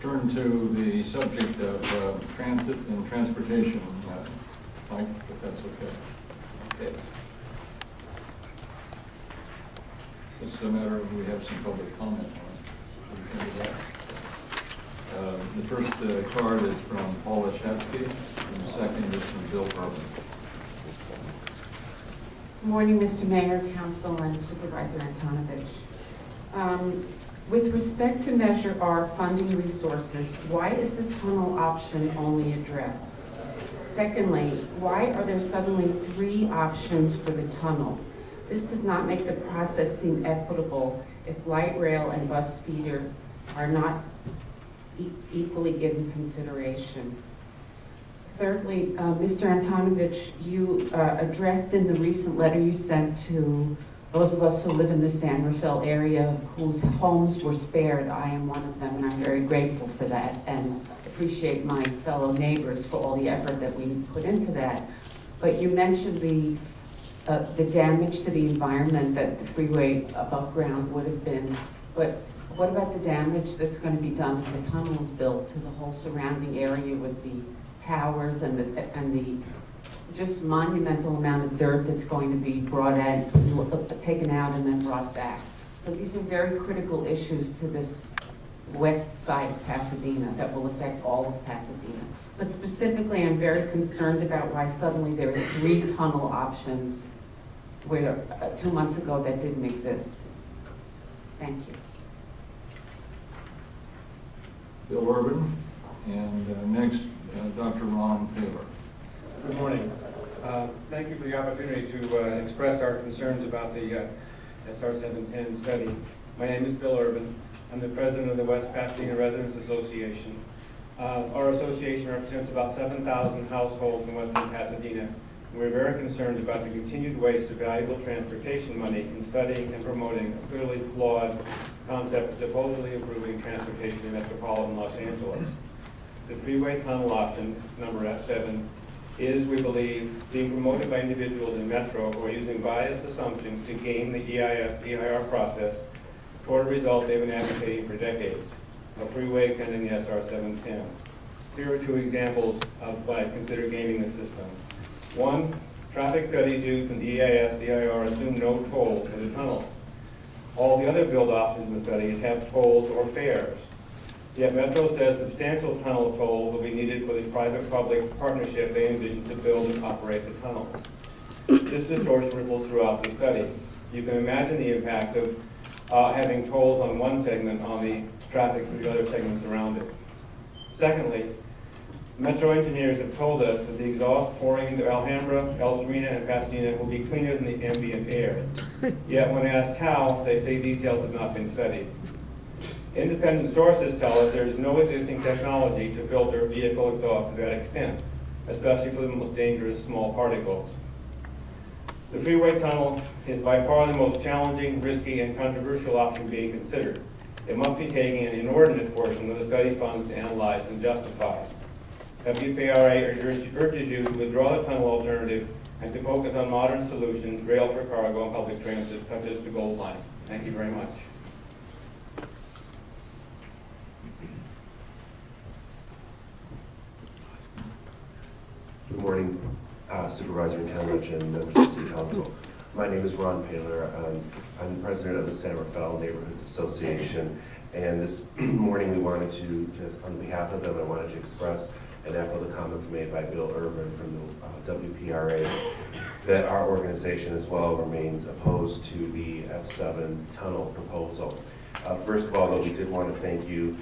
turn to the subject of transit and transportation. Mike, if that's okay. Okay. This is a matter of we have some public comment on it. The first card is from Paula, and the second is from Bill Urban. Good morning, Mr. Mayor, Council, and Supervisor Antonovich. With respect to Measure R funding resources, why is the tunnel option only addressed? Secondly, why are there suddenly 3 options for the tunnel? This does not make the process seem equitable if light rail and bus feeder are not equally given consideration. Thirdly, Mr. Antonovich, you addressed in the recent letter you sent to those of us who live in the San Rafael area whose homes were spared. I am one of them, and I'm very grateful for that, and appreciate my fellow neighbors for all the effort that we put into that. But you mentioned the damage to the environment that the freeway above ground would have been. But what about the damage that's going to be done if the tunnel is built to the whole surrounding area with the towers and the just monumental amount of dirt that's going to be brought out, taken out and then brought back? So these are very critical issues to this west side of Pasadena that will affect all of Pasadena. But specifically, I'm very concerned about why suddenly there are 3 tunnel options where 2 months ago that didn't exist. Thank you. Bill Urban, and next, Dr. Ron Taylor. Good morning. Thank you for the opportunity to express our concerns about the SR 710 study. My name is Bill Urban. I'm the president of the West Pasadena Residents Association. Our association represents about 7,000 households in western Pasadena. We're very concerned about the continued waste of valuable transportation money in studying and promoting a clearly flawed concept of supposedly improving transportation in metropolitan Los Angeles. The freeway tunnel option, number F7, is, we believe, being promoted by individuals in Metro who are using biased assumptions to game the EIR process toward a result they've been advocating for decades, a freeway extending the SR 710. Here are 2 examples of what I consider gaming the system. 1, traffic studies used in the EIR assume no tolls for the tunnels. All the other build options in the studies have tolls or fares. Yet Metro says substantial tunnel tolls will be needed for the private-public partnership they envision to build and operate the tunnels. This distortion ripples throughout the study. You can imagine the impact of having tolls on one segment on the traffic for the other segments around it. Secondly, Metro engineers have told us that the exhaust pouring into Alhambra, El Serena, and Pasadena will be cleaner than the ambient air. Yet when asked how, they say details have not been studied. Independent sources tell us there is no existing technology to filter vehicle exhaust to that extent, especially for the most dangerous small particles. The freeway tunnel is by far the most challenging, risky, and controversial option being considered. It must be taking an inordinate portion of the study funds to analyze and justify. WPRA urges you to withdraw the tunnel alternative and to focus on modern solutions, rail for cargo, and public transit, such as the Gold Line. Thank you very much. Good morning, Supervisor Antonovich and members of the City Council. My name is Ron Taylor. I'm the president of the San Rafael Neighborhoods Association, and this morning we wanted to, just on behalf of them, I wanted to express and echo the comments made by Bill Urban from the WPRA that our organization as well remains opposed to the F7 tunnel proposal. First of all, though, we did want to thank you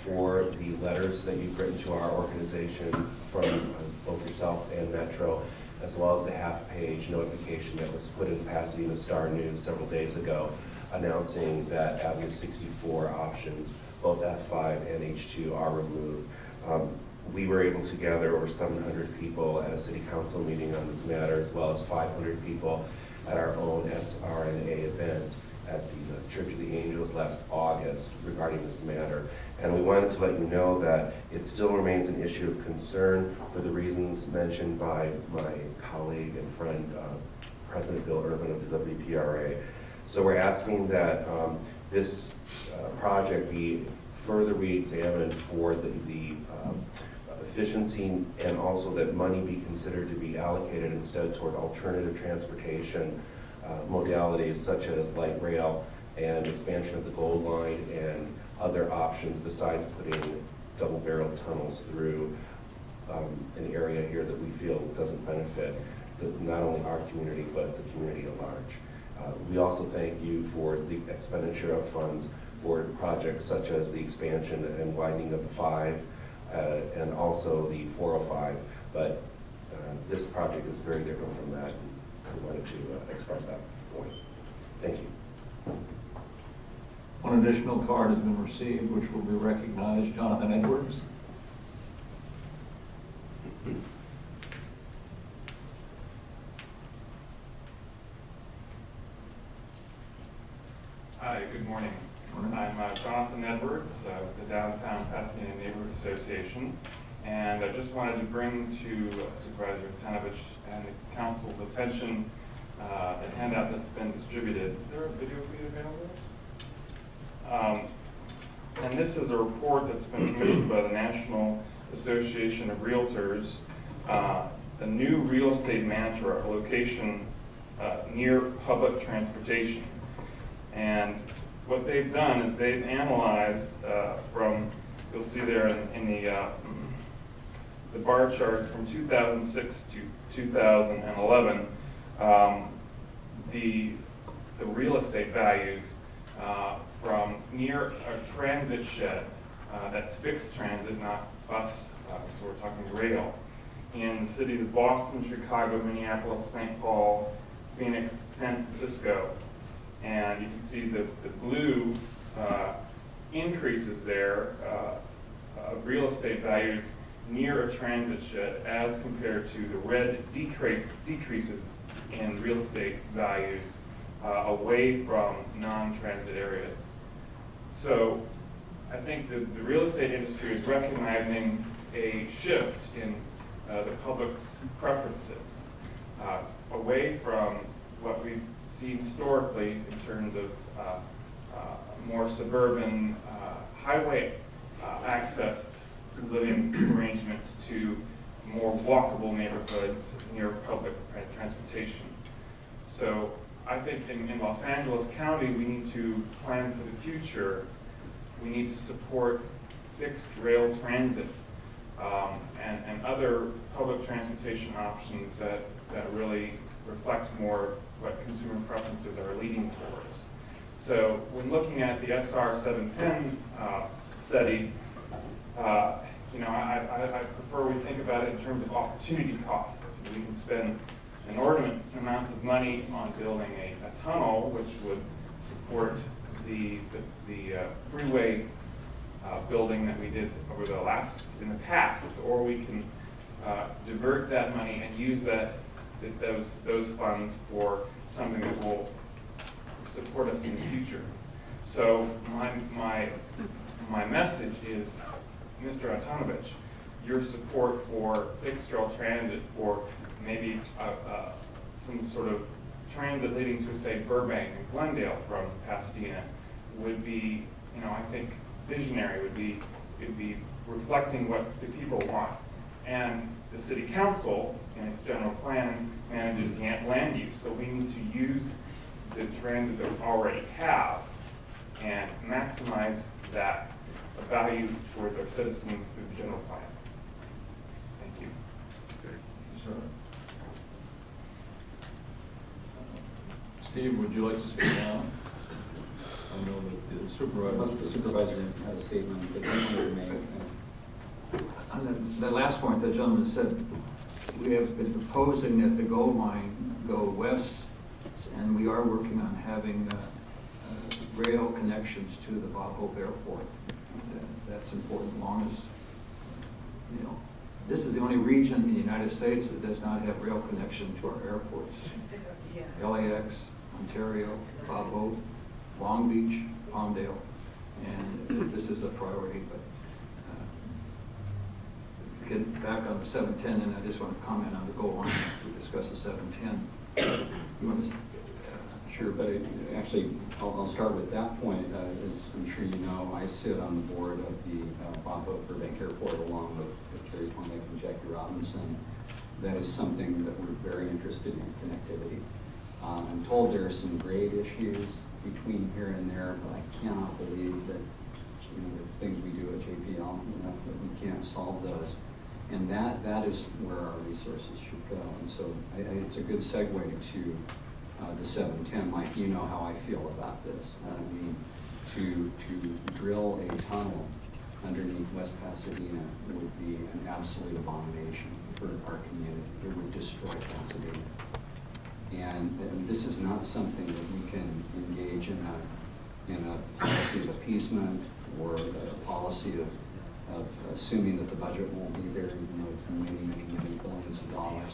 for the letters that you've written to our organization from both yourself and Metro, as well as the half-page notification that was put in Pasadena Star News several days ago, announcing that Avenue 64 options, both F5 and H2, are removed. We were able to gather over 700 people at a city council meeting on this matter, as well as 500 people at our own SRNA event at the Church of the Angels last August regarding this matter. And we wanted to let you know that it still remains an issue of concern for the reasons mentioned by my colleague and friend, President Bill Urban of the WPRA. So we're asking that this project be further re-examined for the efficiency, and also that money be considered to be allocated instead toward alternative transportation modalities such as light rail and expansion of the Gold Line and other options besides putting double-barreled tunnels through an area here that we feel doesn't benefit not only our community but the community at large. We also thank you for the expenditure of funds for projects such as the expansion and widening of the 5 and also the 405, but this project is very different from that. I wanted to express that point. Thank you. One additional card has been received, which will be recognized. Jonathan Edwards. Hi, good morning. Morning. I'm Jonathan Edwards with the Downtown Pasadena Neighborhood Association, and I just wanted to bring to Supervisor Antonovich and the council's attention the handout that's been distributed. Is there a video for you available? And this is a report that's been commissioned by the National Association of Realtors, the new real estate mantra, a location near public transportation. And what they've done is they've analyzed from, you'll see there in the bar charts from 2006 to 2011, the real estate values from near a transit shed, that's fixed transit, not bus, so we're talking rail, in the cities of Boston, Chicago, Minneapolis, St. Paul, Phoenix, San Francisco. And you can see the blue increases there of real estate values near a transit shed as compared to the red decreases in real estate values away from non-transit areas. So I think the real estate industry is recognizing a shift in the public's preferences away from what we've seen historically in terms of more suburban highway accessed living arrangements to more walkable neighborhoods near public transportation. So I think in Los Angeles County, we need to plan for the future. We need to support fixed rail transit and other public transportation options that really reflect more what consumer preferences are leading towards. So when looking at the SR 710 study, I prefer we think about it in terms of opportunity costs. We can spend inordinate amounts of money on building a tunnel, which would support the freeway building that we did in the past, or we can divert that money and use those funds for something that will support us in the future. So my message is, Mr. Antonovich, your support for fixed rail transit, for maybe some sort of transit leading to, say, Burbank and Glendale from Pasadena would be, I think, visionary. It would be reflecting what the people want. And the city council, in its general plan, manages land use. So we need to use the transit that we already have and maximize that value towards our citizens through the general plan. Thank you. Sir. Steve, would you like to speak now? I know that the supervisor. Unless the supervisor has a statement that he would make. On the last point the gentleman said, we have been proposing that the Gold Line go west, and we are working on having rail connections to the Bob Hope Airport. That's important, as long as, this is the only region in the United States that does not have rail connection to our airports. Yeah. LAX, Ontario, Bob Hope, Long Beach, Palmdale, and this is a priority. But get back on the 710, and I just want to comment on the Gold Line. We discussed the 710. You want to? Sure, but actually, I'll start with that point. As I'm sure you know, I sit on the board of the Bob Hope Burbank Airport along with Terry Twombly and Jackie Robinson. That is something that we're very interested in, connectivity. I'm told there are some grade issues between here and there, but I cannot believe that, the things we do at JPL, that we can't solve those. And that is where our resources should go. And so it's a good segue to the 710. Mike, you know how I feel about this. I mean, to drill a tunnel underneath West Pasadena would be an absolute abomination for our community. It would destroy Pasadena. And this is not something that we can engage in a policy of appeasement or a policy of assuming that the budget won't be there, even though it's many billions of dollars.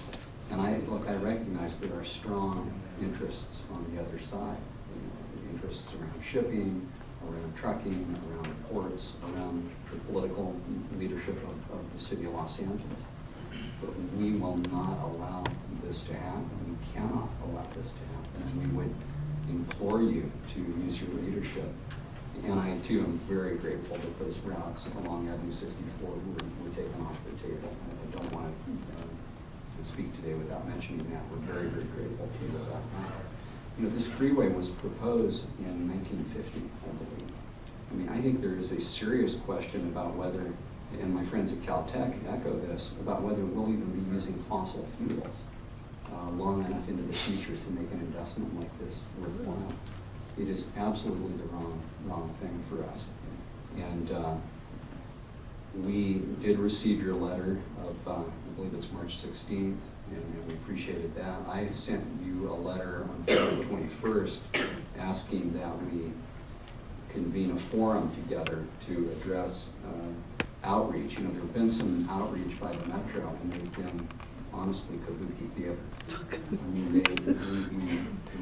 And I recognize there are strong interests on the other side. Interests around shipping, around trucking, around ports, around the political leadership of the city of Los Angeles. But we will not allow this to happen. We cannot allow this to happen. And we would implore you to use your leadership. And I, too, am very grateful that those routes along Avenue 64 were taken off the table. I don't want to speak today without mentioning that. We're very grateful to you about that. This freeway was proposed in 1950, I believe. I mean, I think there is a serious question about whether, and my friends at Caltech echo this, about whether we'll even be using fossil fuels long enough into the future to make an investment like this worthwhile. It is absolutely the wrong thing for us. And we did receive your letter of, I believe it's March 16th, and we appreciated that. I sent you a letter on February 21st asking that we convene a forum together to address outreach. There have been some outreach by the Metro, and they've been honestly kabuki theater. I mean,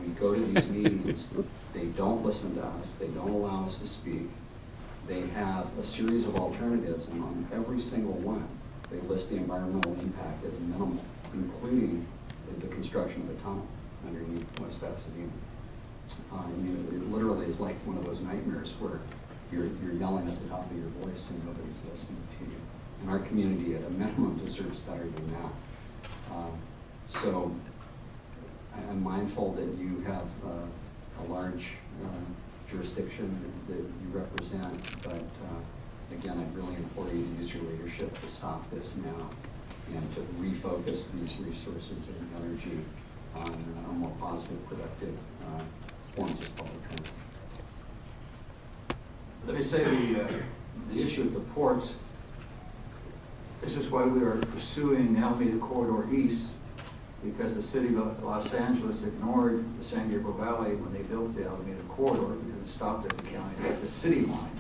we go to these meetings, they don't listen to us, they don't allow us to speak. They have a series of alternatives, and on every single one, they list the environmental impact as minimal, including the construction of a tunnel underneath West Pasadena. I mean, it literally is like one of those nightmares where you're yelling at the top of your voice and nobody's listening to you. And our community, at a minimum, deserves better than that. So I'm mindful that you have a large jurisdiction that you represent, but again, I really implore you to use your leadership to stop this now and to refocus these resources and energy on more positive, productive forms of public transit. Let me say the issue of the ports, this is why we are pursuing the Alameda Corridor East, because the city of Los Angeles ignored the San Gabriel Valley when they built the Alameda Corridor because it stopped at the county, at the city line.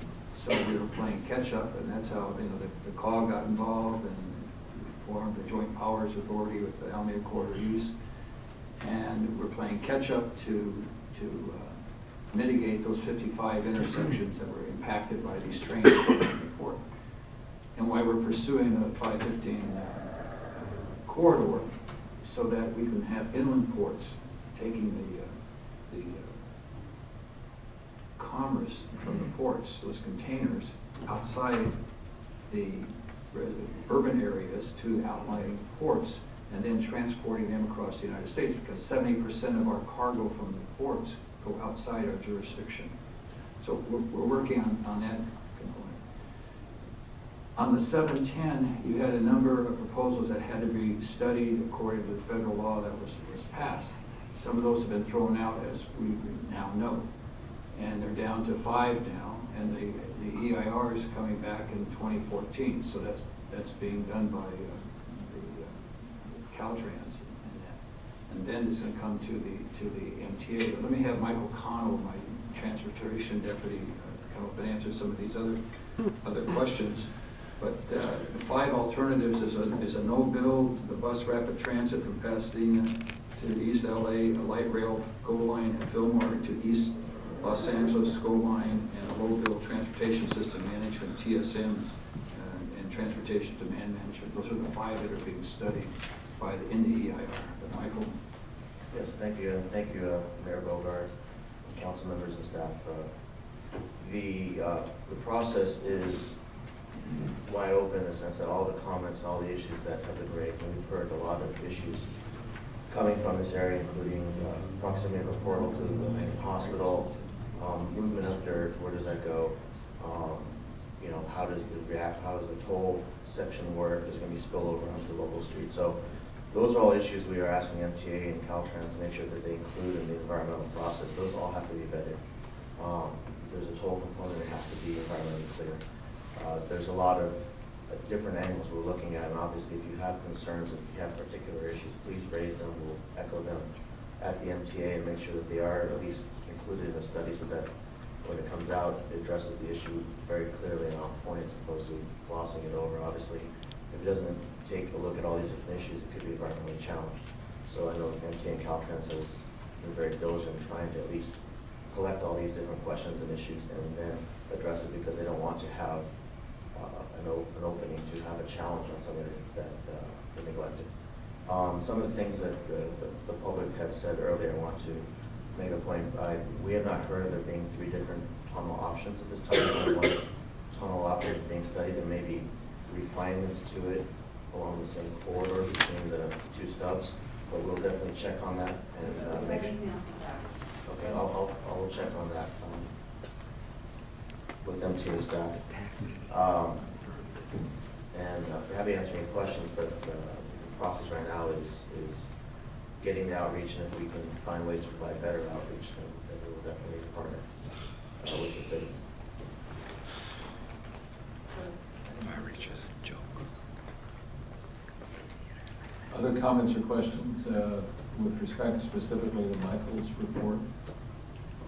So we were playing catch up, and that's how the COG got involved, and we formed the Joint Powers Authority with the Alameda Corridor East. And we're playing catch up to mitigate those 55 intersections that were impacted by these trains going to the port. And why we're pursuing the 515 corridor, so that we can have inland ports taking the commerce from the ports, those containers, outside the urban areas to outlying ports, and then transporting them across the United States, because 70% of our cargo from the ports go outside our jurisdiction. So we're working on that component. On the 710, you had a number of proposals that had to be studied according to the federal law that was passed. Some of those have been thrown out, as we now know, and they're down to 5 now, and the EIR is coming back in 2014, so that's being done by the Caltrans and then it's going to come to the MTA. But let me have Michael Connell, my transportation deputy, come up and answer some of these other questions. But the 5 alternatives is a no-build, the bus rapid transit from Pasadena to East LA, a light rail GO line at Fillmore to East Los Angeles GO line, and a low-build transportation system management, TSM, and transportation demand management. Those are the 5 that are being studied in the EIR. But Michael? Yes, thank you, and thank you, Mayor Bogart, council members and staff. The process is wide open in the sense that all the comments and all the issues that have been raised, and we've heard a lot of issues coming from this area, including proximity of a portal to the hospital, movement of dirt, where does that go? You know, how does the toll section work? There's going to be spillover onto the local street. So those are all issues we are asking MTA and Caltrans to make sure that they include in the environmental process. Those all have to be vetted. If there's a toll component, it has to be environmentally clear. There's a lot of different angles we're looking at, and obviously if you have concerns, if you have particular issues, please raise them. We'll echo them at the MTA and make sure that they are at least included in the study so that when it comes out, it addresses the issue very clearly and on point as opposed to glossing it over. Obviously, if it doesn't take a look at all these different issues, it could be environmentally challenged. So I know MTA and Caltrans has been very diligent in trying to at least collect all these different questions and issues and then address it because they don't want to have an opening to have a challenge on something that they neglected. Some of the things that the public had said earlier, I want to make a point. We have not heard of there being 3 different tunnel options at this time. One tunnel option is being studied. There may be refinements to it along the same corridor between the 2 stubs, but we'll definitely check on that and make sure. Okay, I'll check on that with MTA staff. And happy to answer any questions, but the process right now is getting the outreach, and if we can find ways to provide better outreach, then we will definitely partner with the city. Outreach is a joke. Other comments or questions with respect specifically to Michael's report?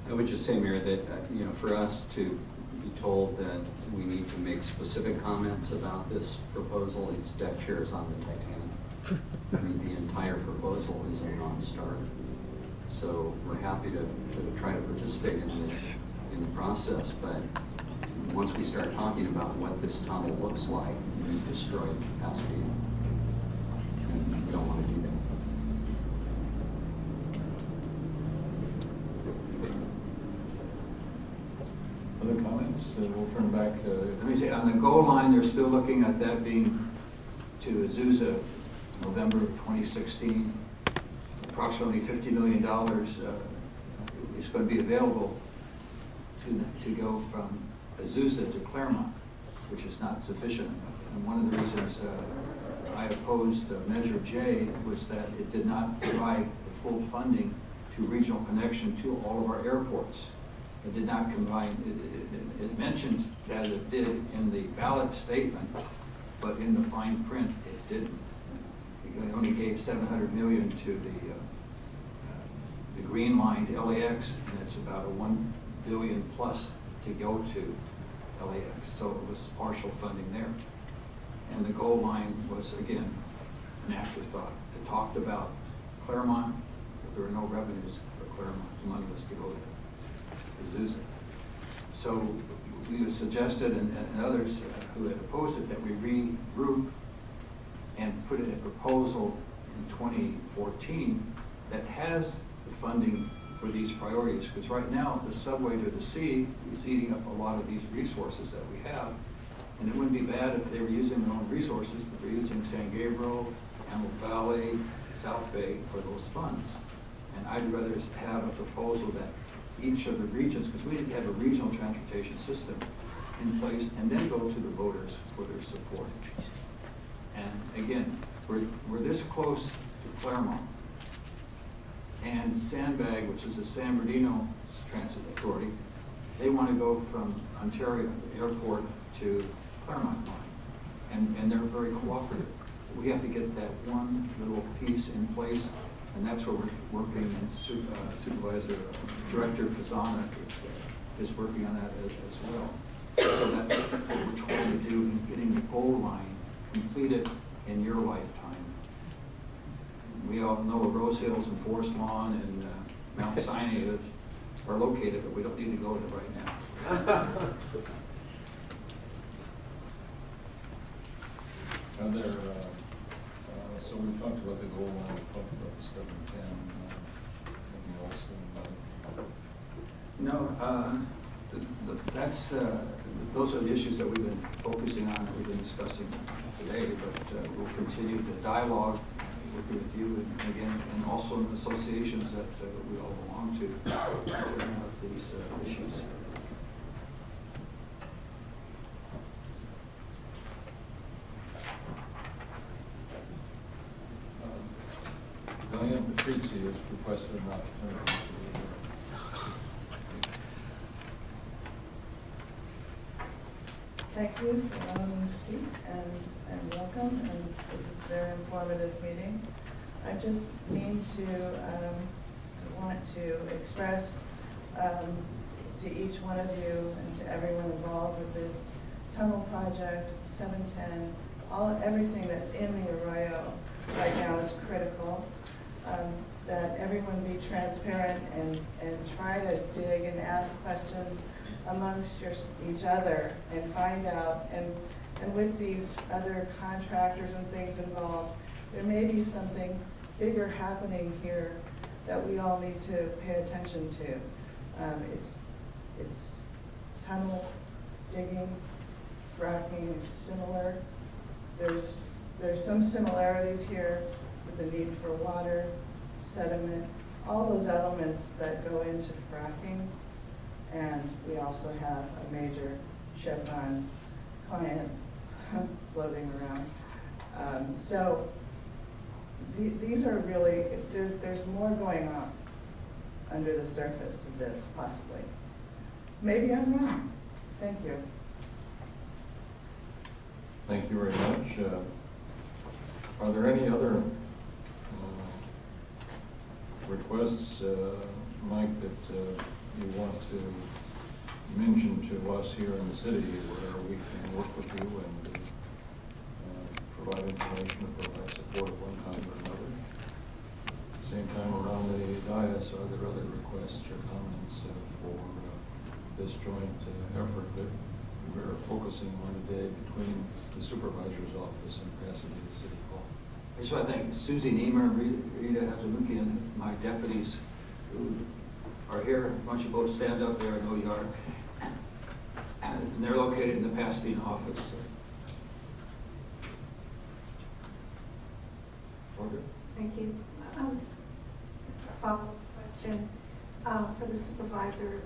I would just say, Mayor, that, you know, for us to be told that we need to make specific comments about this proposal, it's deck chairs on the Titanic. I mean, the entire proposal is a non-starter. So we're happy to try to participate in the process, but once we start talking about what this tunnel looks like, we destroy Pasadena. And we don't want to do that. Other comments? We'll turn back. Let me say, on the goal line, they're still looking at that being to Azusa, November of 2016. Approximately $50 million is going to be available to go from Azusa to Claremont, which is not sufficient enough. And one of the reasons I opposed Measure J was that it did not provide the full funding to regional connection to all of our airports. It did not combine, it mentions that it did in the ballot statement, but in the fine print, it didn't. It only gave $700 million to the green line to LAX, and it's about a $1 billion plus to go to LAX. So it was partial funding there. And the goal line was, again, an afterthought. It talked about Claremont, but there were no revenues for Claremont. The money was to go to Azusa. So we suggested, and others who had opposed it, that we regroup and put in a proposal in 2014 that has the funding for these priorities. Because right now, the subway to the sea is eating up a lot of these resources that we have. And it wouldn't be bad if they were using their own resources, but they're using San Gabriel, Antelope Valley, South Bay for those funds. And I'd rather have a proposal that each of the regions, because we didn't have a regional transportation system in place, and then go to the voters for their support. And again, we're this close to Claremont. And Sandbag, which is the San Bernardino Transit Authority, they want to go from Ontario Airport to Claremont line. And they're very cooperative. We have to get that one little piece in place, and that's what we're working, and Supervisor Director Fazana is working on that as well. So that's what we're trying to do in getting the goal line completed in your lifetime. We all know where Rose Hills and Forest Lawn and Mount Sinai are located, but we don't need to go there right now. Are there, so we talked about the goal line, we talked about the 710. else? No, those are the issues that we've been focusing on, that we've been discussing today, but we'll continue the dialogue with you and again, and also in associations that we all belong to, about these issues. Diane Patrizzi has requested an opportunity to Thank you for allowing me to speak, and welcome, and this is a very informative meeting. I just need to, want to express to each one of you and to everyone involved with this tunnel project, 710, everything that's in the Arroyo right now is critical. That everyone be transparent and try to dig and ask questions amongst each other and find out, and with these other contractors and things involved, there may be something bigger happening here that we all need to pay attention to. It's tunnel digging, fracking, it's similar. There's some similarities here with the need for water, sediment, all those elements that go into fracking. And we also have a major Chevron client floating around. So these are really, there's more going on under the surface of this, possibly. Maybe I'm wrong. Thank you. Thank you very much. Are there any other requests, Mike, that you want to mention to us here in the city where we can work with you and provide information or provide support of one kind or another? At the same time, around the dais, are there other requests or comments for this joint effort that we're focusing on today between the supervisor's office and Pasadena City Hall? So I think Susie Niemer, Rita Hazamuki, and my deputies who are here, why don't you both stand up there, I know you are. And they're located in the Pasadena office. Order. Thank you. Just a follow-up question for the supervisor.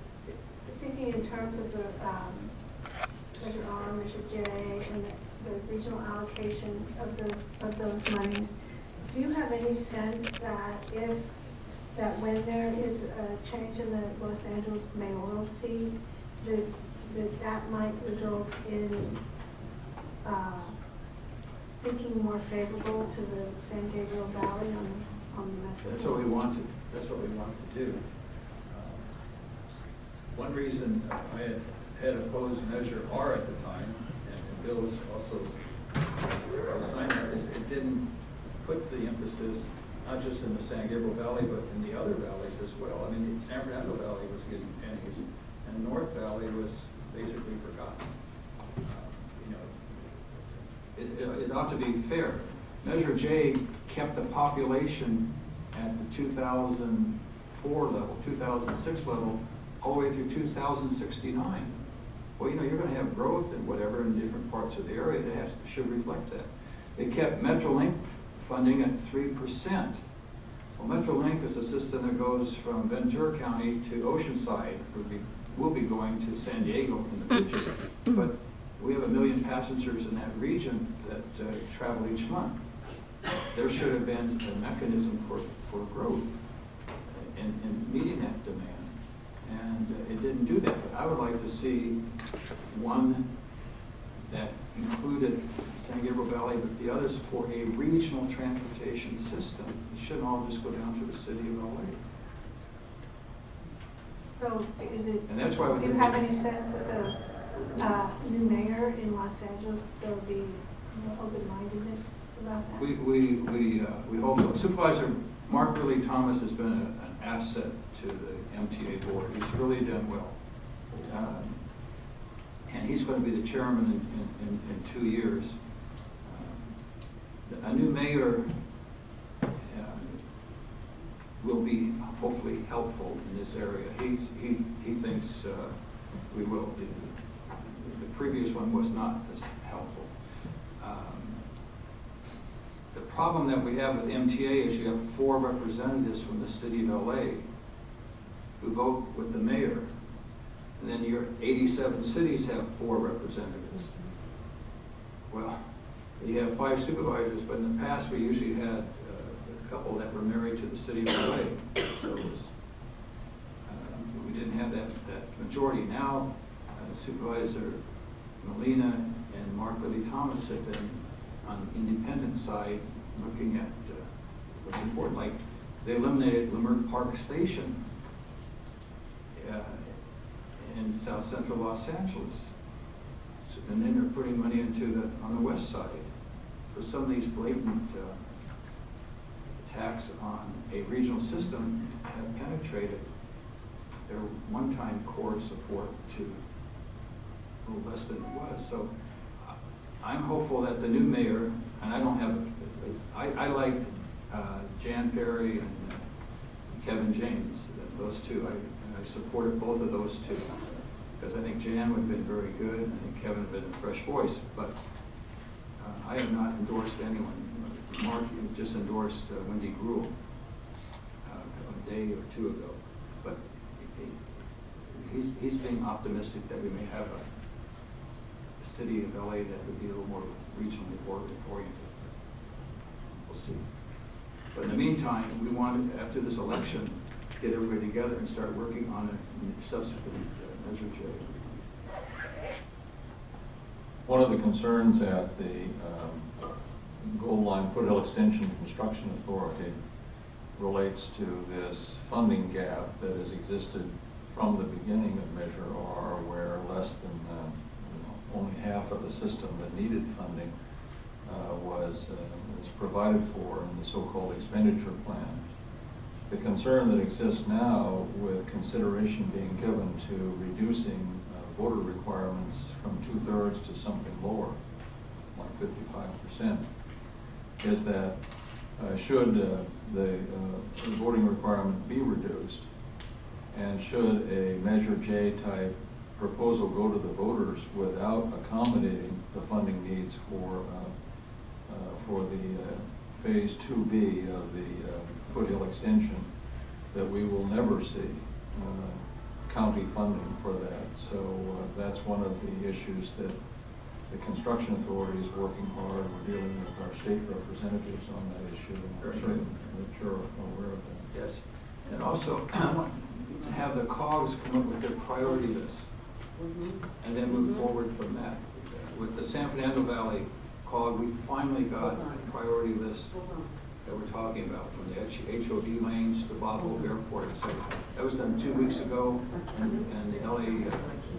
Thinking in terms of the Measure R, Measure J, and the regional allocation of those monies, do you have any sense that when there is a change in the Los Angeles mayoral seat, that might result in thinking more favorable to the San Gabriel Valley on the metro? That's what we wanted. That's what we wanted to do. One reason I had opposed Measure R at the time, and Bill was also signed that, is it didn't put the emphasis not just in the San Gabriel Valley, but in the other valleys as well. I mean, the San Fernando Valley was getting pennies, and North Valley was basically forgotten. It ought to be fair. Measure J kept the population at the 2004 level, 2006 level, all the way through 2069. Well, you're going to have growth and whatever in different parts of the area that should reflect that. They kept Metrolink funding at 3%. Well, Metrolink is a system that goes from Ventura County to Oceanside. We'll be going to San Diego in the future, but we have 1 million passengers in that region that travel each month. There should have been a mechanism for growth and meeting that demand. And it didn't do that. But I would like to see one that included San Gabriel Valley, but the others for a regional transportation system. It shouldn't all just go down to the city of LA. So is it, And that's why do you have any sense with the new mayor in Los Angeles, there'll be open-mindedness about that? We hope so. Supervisor Mark Riley Thomas has been an asset to the MTA board. He's really done well. And he's going to be the chairman in 2 years. A new mayor will be hopefully helpful in this area. He thinks we will. The previous one was not as helpful. The problem that we have with MTA is you have 4 representatives from the city of LA who vote with the mayor. And then your 87 cities have 4 representatives. Well, you have 5 supervisors, but in the past we usually had a couple that were married to the city of LA. So it was, we didn't have that majority. Now, Supervisor Molina and Mark Ridley Thomas have been on the independent side looking at what's important. Like they eliminated Leimert Park Station in south central Los Angeles. And then they're putting money into on the west side. For some of these blatant attacks on a regional system have penetrated their one-time core support to a little less than it was. So I'm hopeful that the new mayor, and I don't have, I liked Jan Perry and Kevin James, those two. I supported both of those two because I think Jan would have been very good. I think Kevin would have been a fresh voice, but I have not endorsed anyone. Mark just endorsed Wendy Gruhl a day or 2 ago, but he's being optimistic that we may have a city of LA that would be a little more regionally oriented. We'll see. But in the meantime, we want, after this election, get everybody together and start working on a subsequent Measure J. One of the concerns at the Gold Line Foothill Extension Construction Authority relates to this funding gap that has existed from the beginning of Measure R, where less than only half of the system that needed funding was provided for in the so-called expenditure plan. The concern that exists now with consideration being given to reducing voter requirements from 2/3 to something lower, like 55%, is that should the voting requirement be reduced, and should a Measure J type proposal go to the voters without accommodating the funding needs for the Phase 2B of the Foothill Extension, that we will never see county funding for that. So that's one of the issues that the construction authority is working hard. We're dealing with our state representatives on that issue, and we're certainly sure aware of that. Yes. And also, I want to have the COGS come up with their priority list and then move forward from that. With the San Fernando Valley COG, we finally got a priority list that we're talking about, from the HOV lanes to Bob Hope Airport, etc. That was done 2 weeks ago, and the LA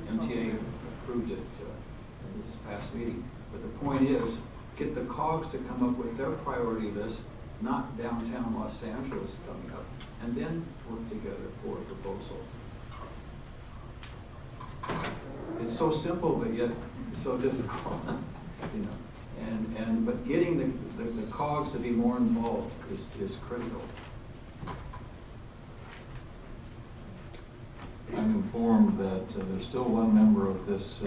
MTA approved it in this past meeting. But the point is, get the COGs to come up with their priority list, not downtown Los Angeles coming up, and then work together for a proposal. It's so simple, but yet so difficult, you know. But getting the COGs to be more involved is critical. I'm informed that there's still one member of this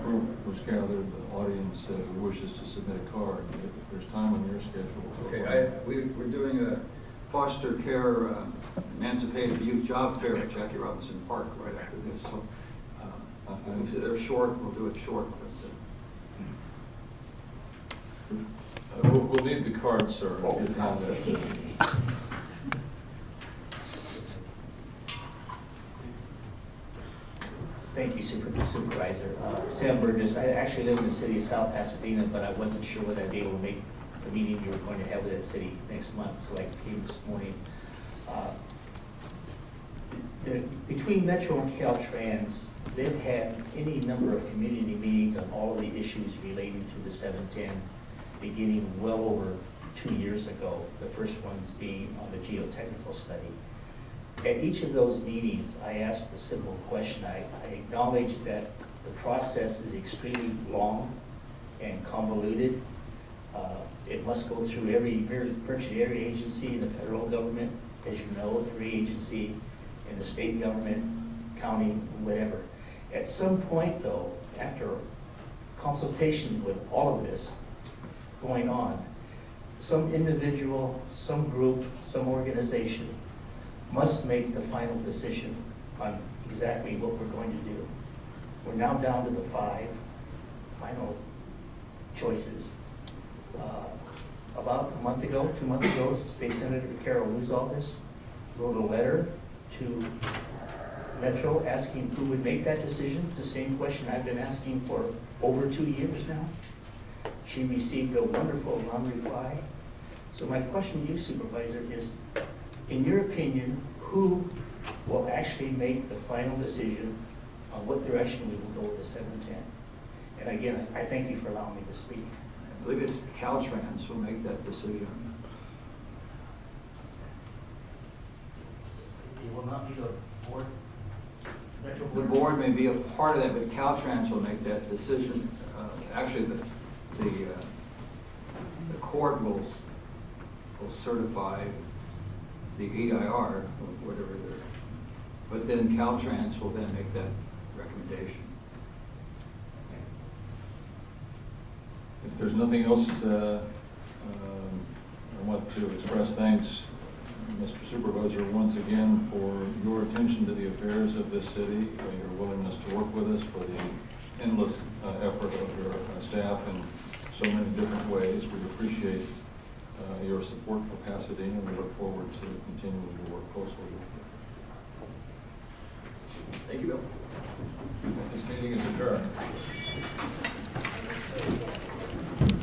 group who's gathered the audience who wishes to submit a card. If there's time on your schedule. Okay, we're doing a foster care emancipated youth job fair at Jackie Robinson Park right after this. So if they're short, we'll do it short. We'll need the card, sir. If you have it. Thank you, Supervisor. Sam Burgess. I actually live in the city of South Pasadena, but I wasn't sure whether I'd be able to make the meeting you were going to have with that city next month, so I came this morning. Between Metro and Caltrans, they've had any number of community meetings on all of the issues relating to the 710, beginning well over 2 years ago, the first ones being on the geotechnical study. At each of those meetings, I asked a simple question. I acknowledge that the process is extremely long and convoluted. It must go through virtually every agency in the federal government, as you know, every agency in the state government, county, whatever. At some point though, after consultation with all of this going on, some individual, some group, some organization must make the final decision on exactly what we're going to do. We're now down to the 5 final choices. About a month ago, 2 months ago, State Senator Carol Wu's office wrote a letter to Metro asking who would make that decision. It's the same question I've been asking for over 2 years now. She received a wonderful non-reply. So my question to you, Supervisor, is, in your opinion, who will actually make the final decision on what direction we will go with the 710? And again, I thank you for allowing me to speak. I believe it's Caltrans will make that decision. It will not be the board? Metro The board may be a part of that, but Caltrans will make that decision. Actually, the court will certify the EIR, or whatever they're, but then Caltrans will then make that recommendation. If there's nothing else, I want to express thanks, Mr. Supervisor, once again for your attention to the affairs of this city, your willingness to work with us, for the endless effort of your staff in so many different ways. We appreciate your support for Pasadena. We look forward to continuing to work closely with you. Thank you, Bill. This meeting is adjourned.